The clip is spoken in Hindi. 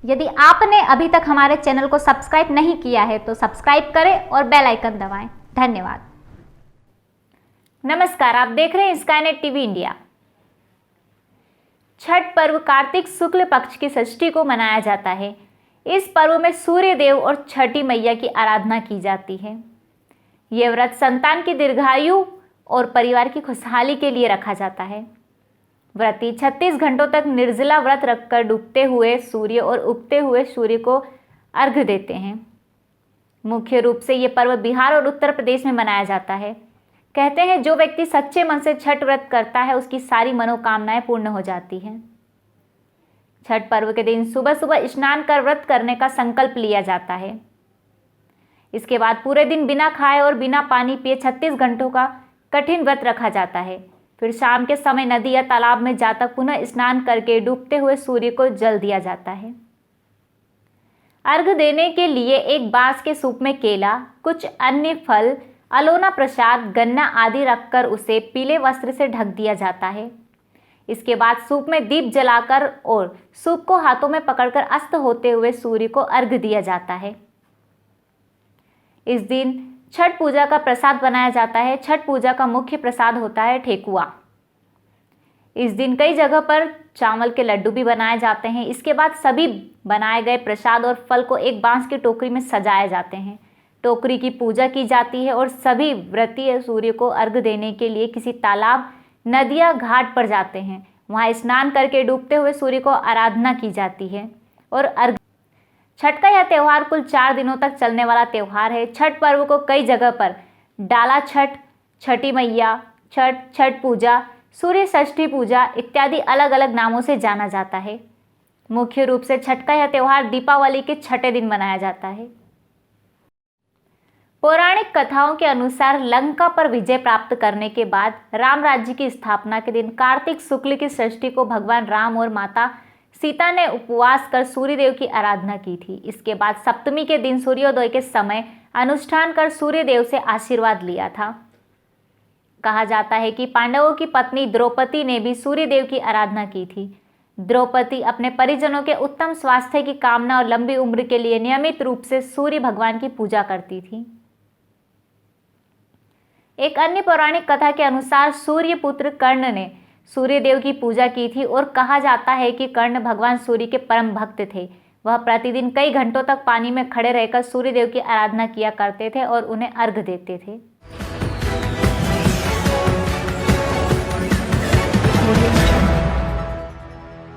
यदि आपने अभी तक हमारे चैनल को सब्सक्राइब नहीं किया है तो सब्सक्राइब करें और बेल आइकन दबाएं। धन्यवाद। नमस्कार, आप देख रहे हैं स्काईनेट टीवी इंडिया। छठ पर्व कार्तिक शुक्ल पक्ष की षष्ठी को मनाया जाता है। इस पर्व में सूर्य देव और छठी मैया की आराधना की जाती है। यह व्रत संतान की दीर्घायु और परिवार की खुशहाली के लिए रखा जाता है। व्रती 36 घंटों तक निर्जला व्रत रखकर डूबते हुए सूर्य और उगते हुए सूर्य को अर्घ्य देते हैं। मुख्य रूप से ये पर्व बिहार और उत्तर प्रदेश में मनाया जाता है। कहते हैं जो व्यक्ति सच्चे मन से छठ व्रत करता है उसकी सारी मनोकामनाएं पूर्ण हो जाती हैं। छठ पर्व के दिन सुबह सुबह स्नान कर व्रत करने का संकल्प लिया जाता है। इसके बाद पूरे दिन बिना खाए और बिना पानी पिए 36 घंटों का कठिन व्रत रखा जाता है। फिर शाम के समय नदी या तालाब में जाकर पुनः स्नान करके डूबते हुए सूर्य को जल दिया जाता है। अर्घ्य देने के लिए एक बांस के सूप में केला, कुछ अन्य फल, अलोना प्रसाद, गन्ना आदि रखकर उसे पीले वस्त्र से ढक दिया जाता है। इसके बाद सूप में दीप जलाकर और सूप को हाथों में पकड़कर अस्त होते हुए सूर्य को अर्घ्य दिया जाता है। इस दिन छठ पूजा का प्रसाद बनाया जाता है। छठ पूजा का मुख्य प्रसाद होता है ठेकुआ। इस दिन कई जगह पर चावल के लड्डू भी बनाए जाते हैं। इसके बाद सभी बनाए गए प्रसाद और फल को एक बांस की टोकरी में सजाए जाते हैं। टोकरी की पूजा की जाती है और सभी व्रती सूर्य को अर्घ्य देने के लिए किसी तालाब, नदी या घाट पर जाते हैं। वहां स्नान करके डूबते हुए सूर्य को आराधना की जाती है और अर्घ्य। छठ का यह त्यौहार कुल 4 दिनों तक चलने वाला त्यौहार है। छठ पर्व को कई जगह पर डाला छठ, छठी मैया छठ, छठ पूजा, सूर्य षष्ठी पूजा इत्यादि अलग अलग नामों से जाना जाता है। मुख्य रूप से छठ का यह त्यौहार दीपावली के छठे दिन मनाया जाता है। पौराणिक कथाओं के अनुसार लंका पर विजय प्राप्त करने के बाद राम राज्य की स्थापना के दिन कार्तिक शुक्ल की षष्ठी को भगवान राम और माता सीता ने उपवास कर सूर्यदेव की आराधना की थी। इसके बाद सप्तमी के दिन सूर्योदय के समय अनुष्ठान कर सूर्यदेव से आशीर्वाद लिया था। कहा जाता है कि पांडवों की पत्नी द्रौपदी ने भी सूर्यदेव की आराधना की थी। द्रौपदी अपने परिजनों के उत्तम स्वास्थ्य की कामना और लंबी उम्र के लिए नियमित रूप से सूर्य भगवान की पूजा करती थी। एक अन्य पौराणिक कथा के अनुसार सूर्य पुत्र कर्ण ने सूर्यदेव की पूजा की थी और कहा जाता है कि कर्ण भगवान सूर्य के परम भक्त थे। वह प्रतिदिन कई घंटों तक पानी में खड़े रहकर सूर्यदेव की आराधना किया करते थे और उन्हें अर्घ्य देते थे।